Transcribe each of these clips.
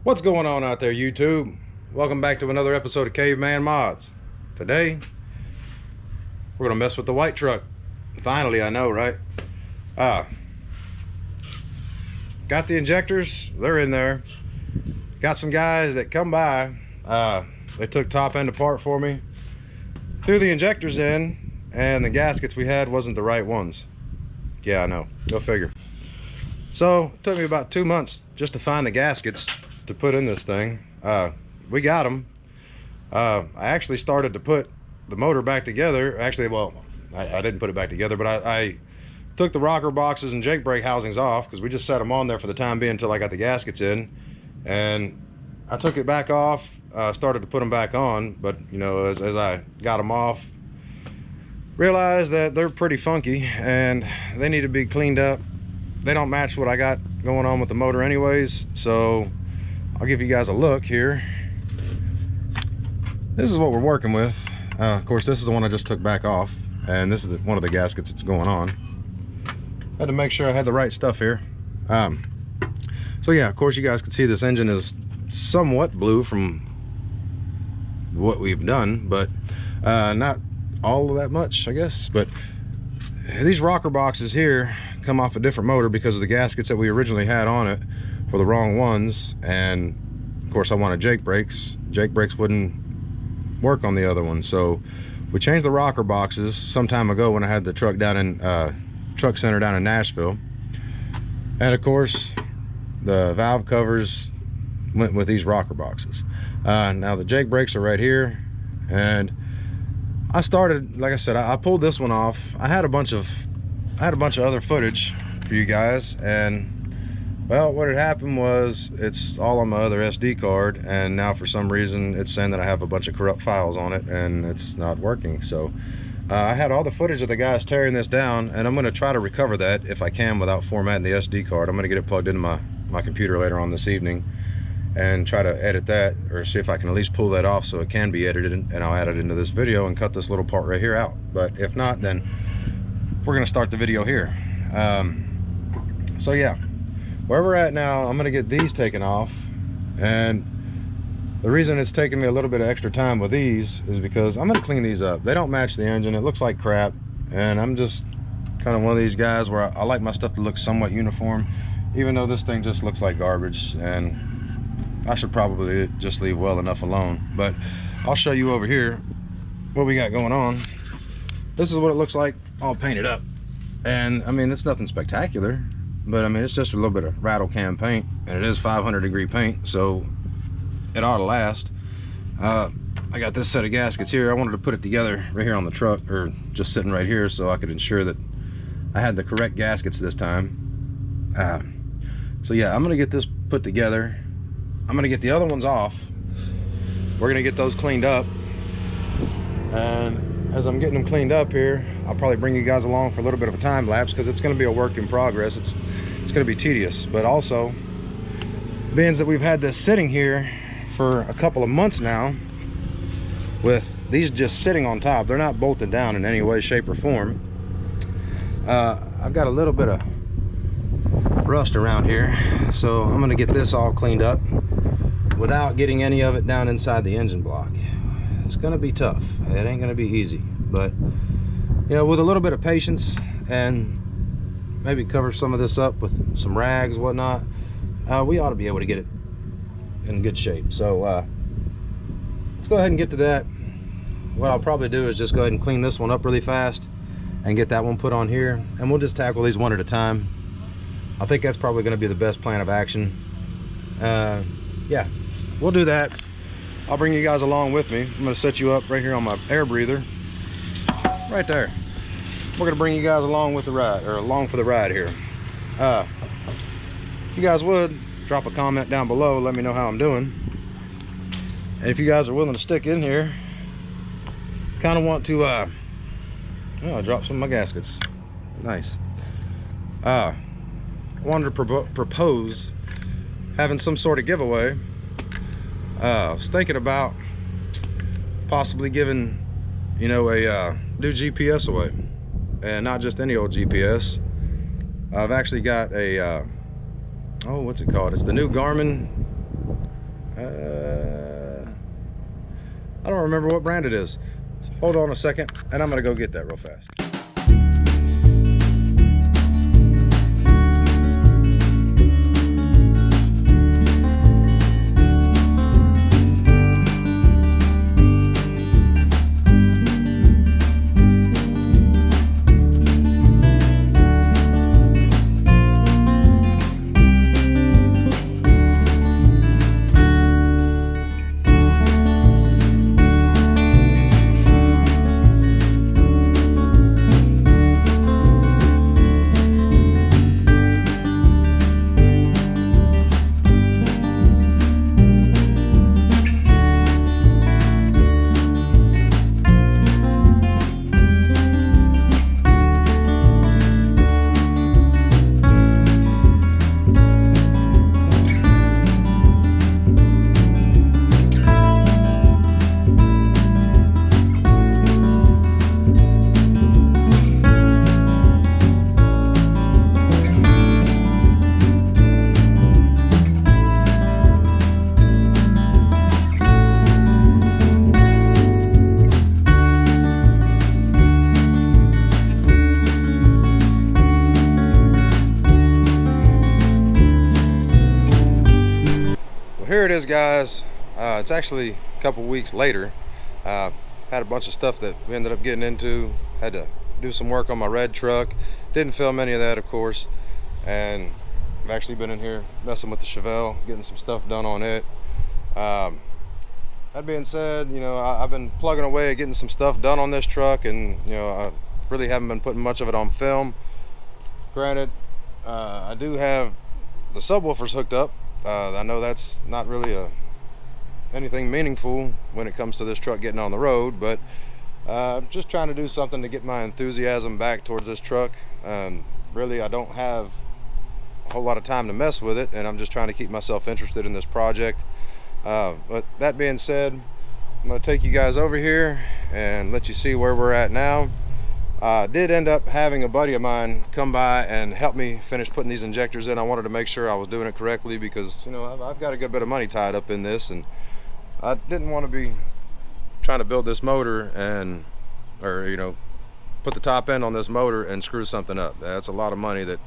What's going on out there, YouTube? Welcome back to another episode of Caveman Mods. Today we're gonna mess with the white truck. Finally, I know, right? Got the injectors, they're in there. Got some guys that come by, they took top end apart for me, threw the injectors in, and the gaskets we had wasn't the right ones. Yeah, I know, go figure. So it took me about 2 months just to find the gaskets to put in this thing. We got them. I actually started to put the motor back together. Actually, well, I didn't put it back together, but I took the rocker boxes and Jake brake housings off because we just set them on there for the time being until I got the gaskets in. And I took it back off, started to put them back on, but you know, as I got them off, realized that they're pretty funky and they need to be cleaned up. They don't match what I got going on with the motor anyways, so I'll give you guys a look here. This is what we're working with. Of course, this is the one I just took back off, and this is one of the gaskets that's going on. Had to make sure I had the right stuff here. So yeah, of course you guys can see this engine is somewhat blue from what we've done, but not all of that much, I guess. But these rocker boxes here come off a different motor because of the gaskets that we originally had on it for the wrong ones, and of course I wanted Jake brakes. Jake brakes wouldn't work on the other one, so we changed the rocker boxes some time ago when I had the truck down in truck center down in Nashville. And of course the valve covers went with these rocker boxes. Now the Jake brakes are right here, and I started, like I said, I pulled this one off. I had a bunch of other footage for you guys, and well, what had happened was it's all on my other SD card, and now for some reason it's saying that I have a bunch of corrupt files on it and it's not working. So I had all the footage of the guys tearing this down, and I'm going to try to recover that if I can without formatting the SD card. I'm going to get it plugged into my computer later on this evening and try to edit that, or see if I can at least pull that off so it can be edited, and I'll add it into this video and cut this little part right here out. But if not, then we're going to start the video here. So yeah, where we're at now, I'm going to get these taken off, and the reason it's taking me a little bit of extra time with these is because I'm going to clean these up. They don't match the engine, it looks like crap, and I'm just kind of one of these guys where I like my stuff to look somewhat uniform, even though this thing just looks like garbage, and I should probably just leave well enough alone. But I'll show you over here what we got going on. This is what it looks like all painted up, and I mean, it's nothing spectacular, but I mean, it's just a little bit of rattle can paint, and it is 500 degree paint, so it ought to last. I got this set of gaskets here. I wanted to put it together right here on the truck, or just sitting right here, so I could ensure that I had the correct gaskets this time. So yeah, I'm gonna get this put together. I'm gonna get the other ones off. We're gonna get those cleaned up, and as I'm getting them cleaned up here, I'll probably bring you guys along for a little bit of a time lapse, because it's gonna be a work in progress. It's gonna be tedious, but also being that we've had this sitting here for a couple of months now, with these just sitting on top, they're not bolted down in any way, shape, or form. I've got a little bit of rust around here, so I'm gonna get this all cleaned up without getting any of it down inside the engine block. It's gonna be tough. It ain't gonna be easy, but you know, with a little bit of patience and maybe cover some of this up with some rags, whatnot, we ought to be able to get it in good shape. So let's go ahead and get to that. What I'll probably do is just go ahead and clean this one up really fast and get that one put on here, and we'll just tackle these one at a time. I think that's probably going to be the best plan of action. Yeah, we'll do that. I'll bring you guys along with me. I'm going to set you up right here on my air breather right there. We're going to bring you guys along with the ride, or along for the ride here. If you guys would drop a comment down below, let me know how I'm doing, and if you guys are willing to stick in here, kind of want to oh, drop some of my gaskets. Nice. Wanted to propose having some sort of giveaway. I was thinking about possibly giving, you know, a new GPS away, and not just any old GPS. I've actually got a oh, what's it called? It's the new GARMIN I don't remember what brand it is. Hold on a second, and I'm gonna go get that real fast. Here it is, guys. It's actually a couple weeks later. Had a bunch of stuff that we ended up getting into. Had to do some work on my red truck. Didn't film any of that, of course. And I've actually been in here messing with the Chevelle, getting some stuff done on it. That being said, you know, I've been plugging away at getting some stuff done on this truck, and you know, I really haven't been putting much of it on film. Granted, I do have the subwoofers hooked up. I know that's not really anything meaningful when it comes to this truck getting on the road, but I'm just trying to do something to get my enthusiasm back towards this truck. Really, I don't have a whole lot of time to mess with it, and I'm just trying to keep myself interested in this project. But that being said, I'm going to take you guys over here and let you see where we're at now. I did end up having a buddy of mine come by and help me finish putting these injectors in. I wanted to make sure I was doing it correctly because, you know, I've got a good bit of money tied up in this, and I didn't want to be trying to build this motor or you know, put the top end on this motor and screw something up. That's a lot of money that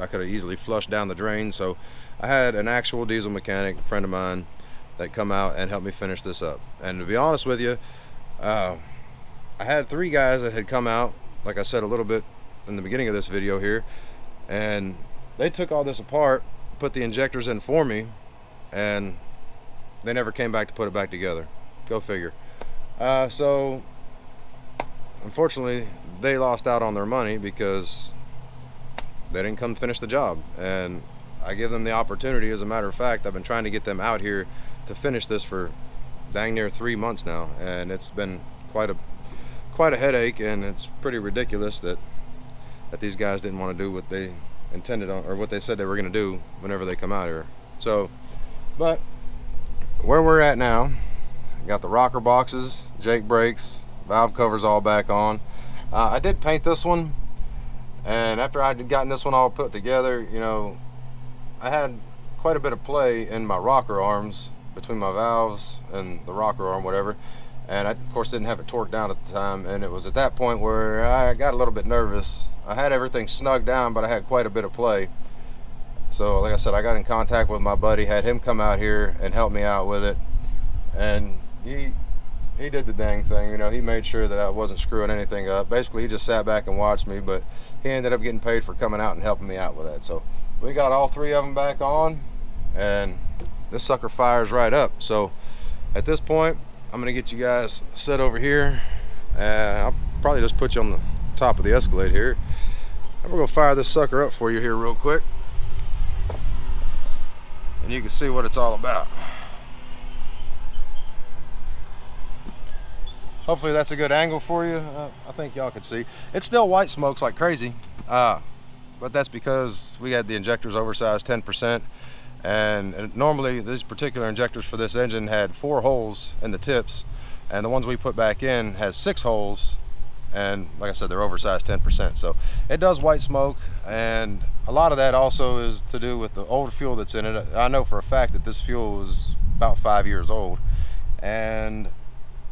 I could have easily flushed down the drain. So I had an actual diesel mechanic, a friend of mine, that come out and help me finish this up. And to be honest with you, I had 3 guys that had come out, like I said a little bit in the beginning of this video here, and they took all this apart, put the injectors in for me, and they never came back to put it back together. Go figure. So unfortunately they lost out on their money because they didn't come finish the job, and I give them the opportunity. As a matter of fact, I've been trying to get them out here to finish this for dang near 3 months now, and it's been quite a headache, and it's pretty ridiculous that these guys didn't want to do what they intended on, or what they said they were going to do whenever they come out here. So, but where we're at now, got the rocker boxes, Jake brakes, valve covers all back on. I did paint this one, and after I had gotten this one all put together, you know, I had quite a bit of play in my rocker arms between my valves and the rocker arm, whatever. And I, of course, didn't have it torqued down at the time, and it was at that point where I got a little bit nervous. I had everything snug down, but I had quite a bit of play. So, like I said, I got in contact with my buddy, had him come out here and help me out with it, and he did the dang thing. You know, he made sure that I wasn't screwing anything up. Basically, he just sat back and watched me, but he ended up getting paid for coming out and helping me out with that. So we got all 3 of them back on, and this sucker fires right up. So at this point, I'm gonna get you guys set over here, and I'll probably just put you on the top of the Escalade here, and we're gonna fire this sucker up for you here real quick, and you can see what it's all about. Hopefully that's a good angle for you. I think y'all can see. It still white smokes like crazy, but that's because we had the injectors oversized 10%. And normally these particular injectors for this engine had 4 holes in the tips, and the ones we put back in has 6 holes, and like I said, they're oversized 10%. So it does white smoke, and a lot of that also is to do with the old fuel that's in it. I know for a fact that this fuel was about 5 years old. And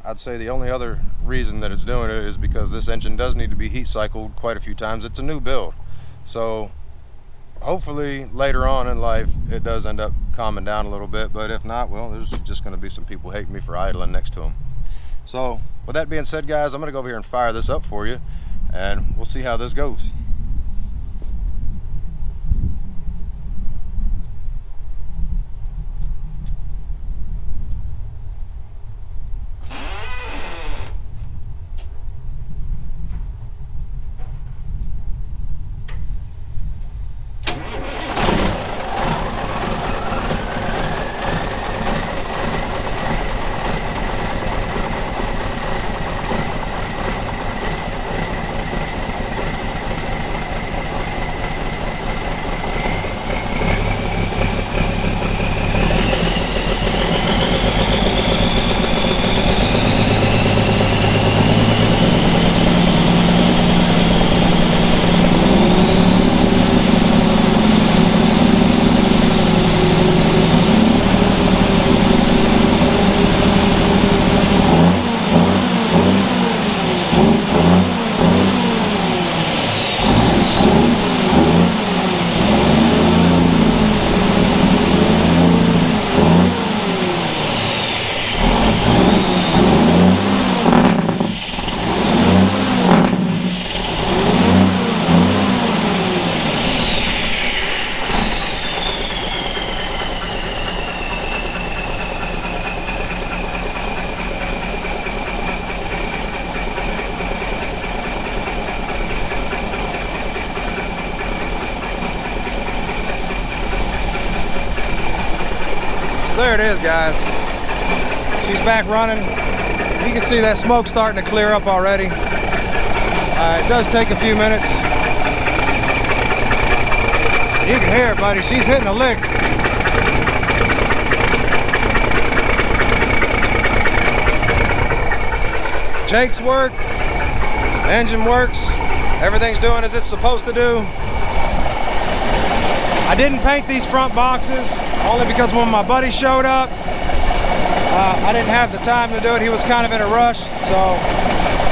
I'd say the only other reason that it's doing it is because this engine does need to be heat cycled quite a few times. It's a new build. So hopefully later on in life it does end up calming down a little bit, but if not, well, there's just going to be some people hating me for idling next to them. So with that being said, guys, I'm going to go over here and fire this up for you, and we'll see how this goes. There it is, guys. She's back running. You can see that smoke starting to clear up already. It does take a few minutes. You can hear it, buddy. She's hitting a lick. Jakes work. Engine works. Everything's doing as it's supposed to do. I didn't paint these front boxes only because when my buddy showed up, I didn't have the time to do it. He was kind of in a rush, so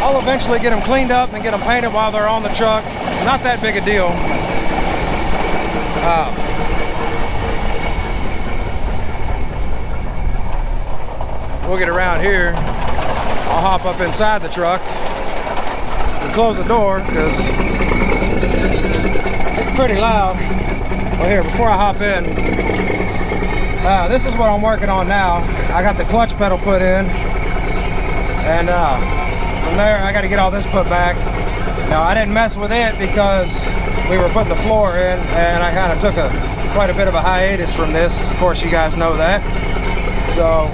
I'll eventually get them cleaned up and get them painted while they're on the truck. Not that big a deal. We'll get around here. I'll hop up inside the truck and close the door because it's pretty loud. Well, here, before I hop in, this is what I'm working on now. I got the clutch pedal put in, and from there I got to get all this put back. Now, I didn't mess with it because we were putting the floor in, and I kind of took quite a bit of a hiatus from this. Of course, you guys know that. So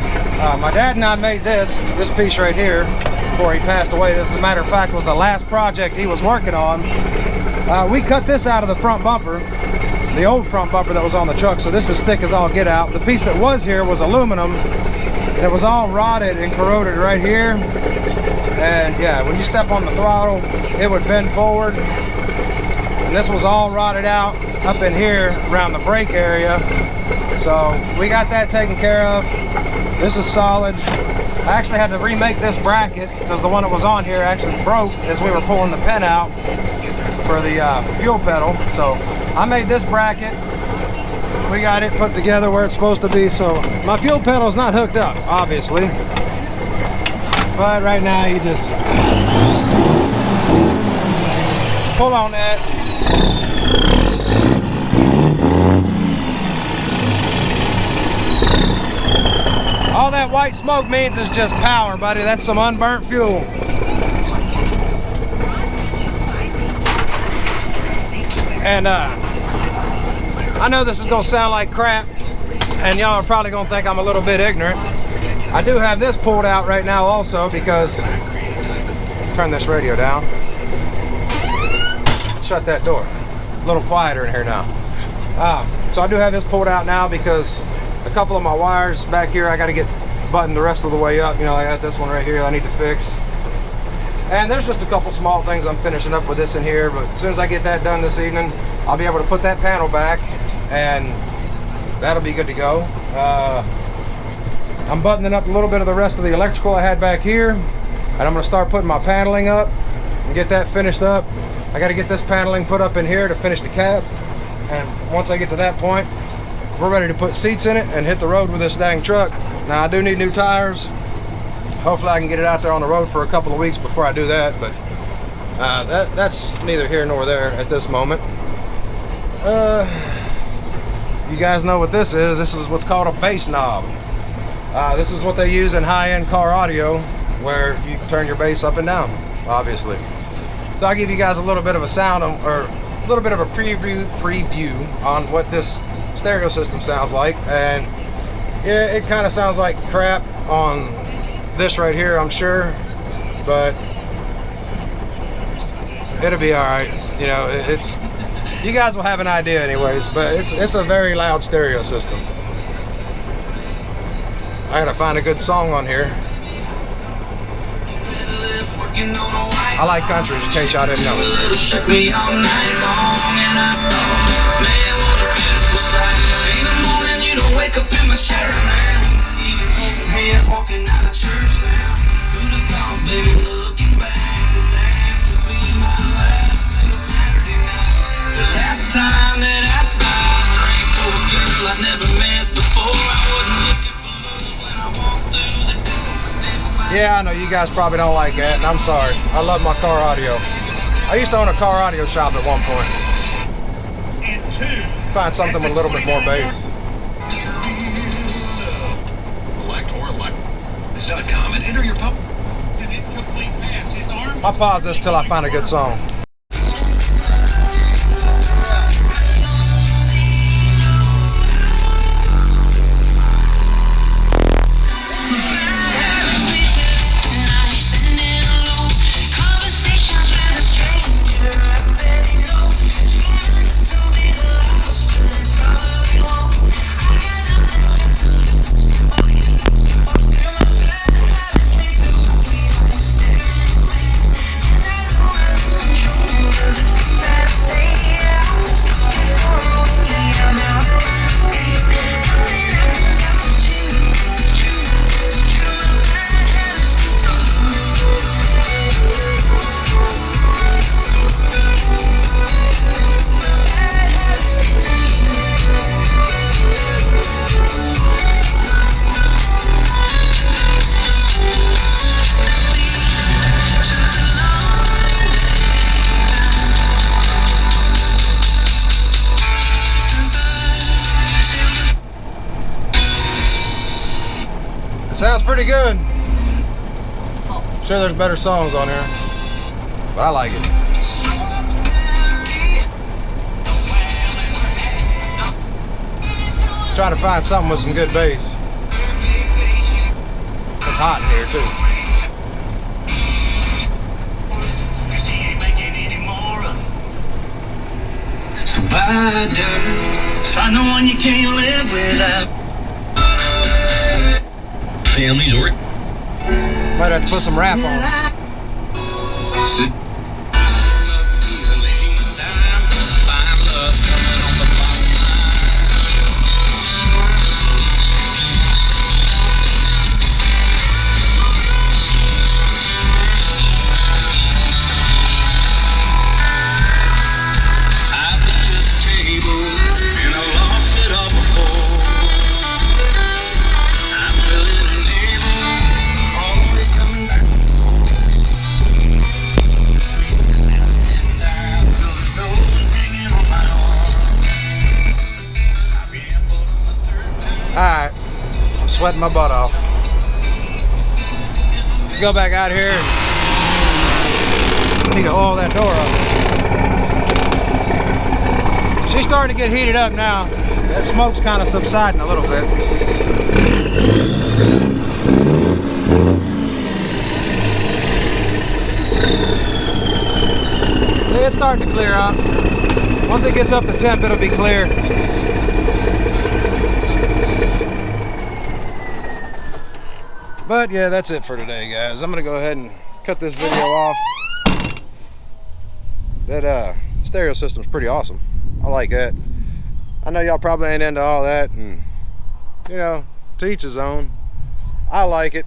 my dad and I made this piece right here before he passed away. This, as a matter of fact, was the last project he was working on. We cut this out of the front bumper, the old front bumper that was on the truck, so this is thick as all get out. The piece that was here was aluminum, and it was all rotted and corroded right here. And yeah, when you step on the throttle, it would bend forward. And this was all rotted out up in here around the brake area. So we got that taken care of. This is solid. I actually had to remake this bracket because the one that was on here actually broke as we were pulling the pin out for the fuel pedal. So I made this bracket. We got it put together where it's supposed to be. So my fuel pedal is not hooked up, obviously. But right now you just pull on that. All that white smoke means is just power, buddy. That's some unburnt fuel. And I know this is gonna sound like crap, and y'all are probably gonna think I'm a little bit ignorant. I do have this pulled out right now also because, turn this radio down, shut that door, a little quieter in here now. So I do have this pulled out now because a couple of my wires back here I got to get buttoned the rest of the way up. You know, I got this one right here I need to fix, and there's just a couple small things I'm finishing up with this in here, but as soon as I get that done this evening, I'll be able to put that panel back and that'll be good to go. I'm buttoning up a little bit of the rest of the electrical I had back here, and I'm going to start putting my paneling up and get that finished up. I got to get this paneling put up in here to finish the cab, and once I get to that point, we're ready to put seats in it and hit the road with this dang truck. Now I do need new tires. Hopefully I can get it out there on the road for a couple of weeks before I do that, but that's neither here nor there at this moment. You guys know what this is. This is what's called a bass knob. This is what they use in high-end car audio, where you turn your bass up and down, obviously. So I'll give you guys a little bit of a sound, or a little bit of a preview on what this stereo system sounds like. And yeah, it kind of sounds like crap on this right here, I'm sure, but it'll be all right. You know, you guys will have an idea anyways, but it's a very loud stereo system. I gotta find a good song on here. I like country, in case y'all didn't know. Yeah, I know you guys probably don't like that, and I'm sorry. I love my car audio. I used to own a car audio shop at one point. Find something with a little bit more bass. Instead of comment, enter your pub. I'll pause this till I find a good song. Sounds pretty good. Sure, there's better songs on here, but I like it. Just trying to find something with some good bass. It's hot in here too. So find the one you can't live without. Families or might have to put some rap on. Alright, I'm sweating my butt off. Go back out here. I need to oil that door up. She's starting to get heated up now. That smoke's kind of subsiding a little bit. It's starting to clear out. Once it gets up to temp, it'll be clear. But yeah, that's it for today, guys. I'm gonna go ahead and cut this video off. That stereo system's pretty awesome. I like that. I know y'all probably ain't into all that, and you know, to each his own. I like it,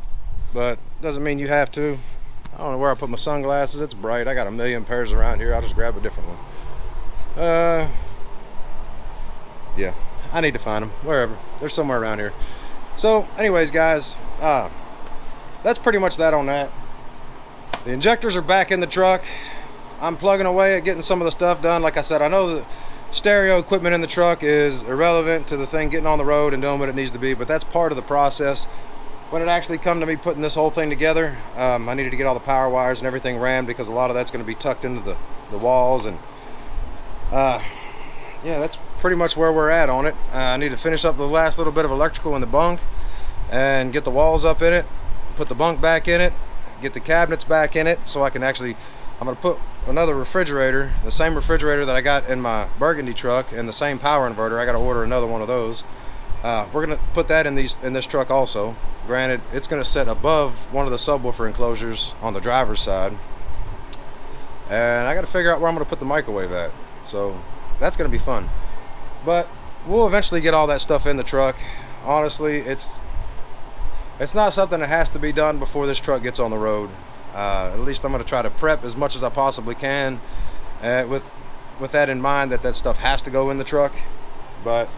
but doesn't mean you have to. I don't know where I put my sunglasses. It's bright. I got a million pairs around here. I'll just grab a different one. Yeah, I need to find them wherever. They're somewhere around here. So anyways, guys, that's pretty much that on that. The injectors are back in the truck. I'm plugging away at getting some of the stuff done. Like I said, I know the stereo equipment in the truck is irrelevant to the thing getting on the road and doing what it needs to be, but that's part of the process. When it actually come to me putting this whole thing together, I needed to get all the power wires and everything rammed, because a lot of that's going to be tucked into the walls. And yeah, that's pretty much where we're at on it. I need to finish up the last little bit of electrical in the bunk and get the walls up in it, put the bunk back in it, get the cabinets back in it, so I can actually, I'm going to put another refrigerator, the same refrigerator that I got in my Burgundy truck, and the same power inverter. I got to order another one of those. We're going to put that in this truck also. Granted, it's going to sit above one of the subwoofer enclosures on the driver's side, and I got to figure out where I'm going to put the microwave at. So that's going to be fun, but we'll eventually get all that stuff in the truck. Honestly, it's not something that has to be done before this truck gets on the road. At least I'm going to try to prep as much as I possibly can, with that in mind, that stuff has to go in the truck. But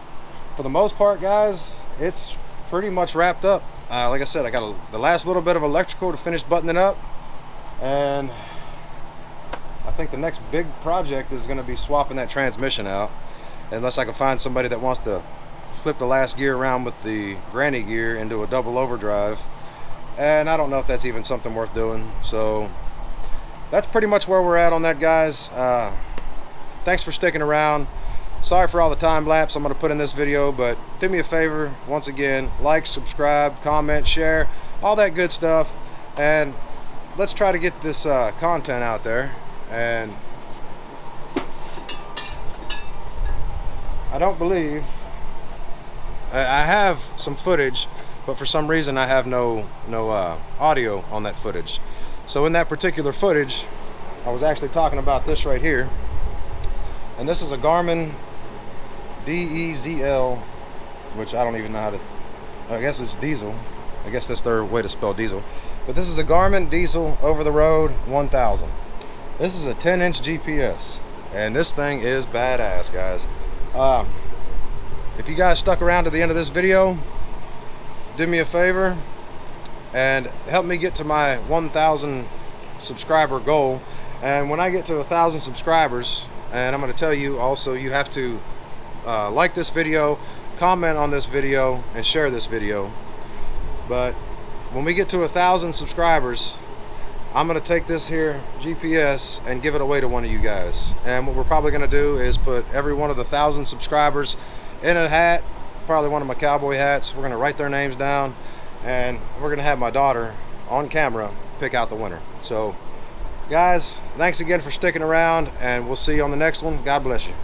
for the most part, guys, it's pretty much wrapped up. Like I said, I got the last little bit of electrical to finish buttoning up, and I think the next big project is going to be swapping that transmission out, unless I can find somebody that wants to flip the last gear around with the granny gear into a double overdrive, and I don't know if that's even something worth doing. So that's pretty much where we're at on that, guys. Thanks for sticking around. Sorry for all the time lapse I'm going to put in this video, but do me a favor, once again, like, subscribe, comment, share, all that good stuff, and let's try to get this content out there. And I don't believe I have some footage, but for some reason I have no audio on that footage. So in that particular footage, I was actually talking about this right here, and this is a GARMIN DEZL, which I don't even know how to, I guess it's diesel. I guess that's their way to spell diesel. But this is a GARMIN Diesel Over the Road 1000. This is a 10-inch GPS, and this thing is badass, guys. If you guys stuck around to the end of this video, do me a favor and help me get to my 1,000 subscriber goal. And when I get to 1,000 subscribers, and I'm going to tell you also, you have to like this video, comment on this video, and share this video. But when we get to 1,000 subscribers, I'm going to take this here GPS and give it away to one of you guys. And what we're probably going to do is put every one of the 1,000 subscribers in a hat, probably one of my cowboy hats. We're going to write their names down, and we're going to have my daughter on camera pick out the winner. So guys, thanks again for sticking around, and we'll see you on the next one. God bless you.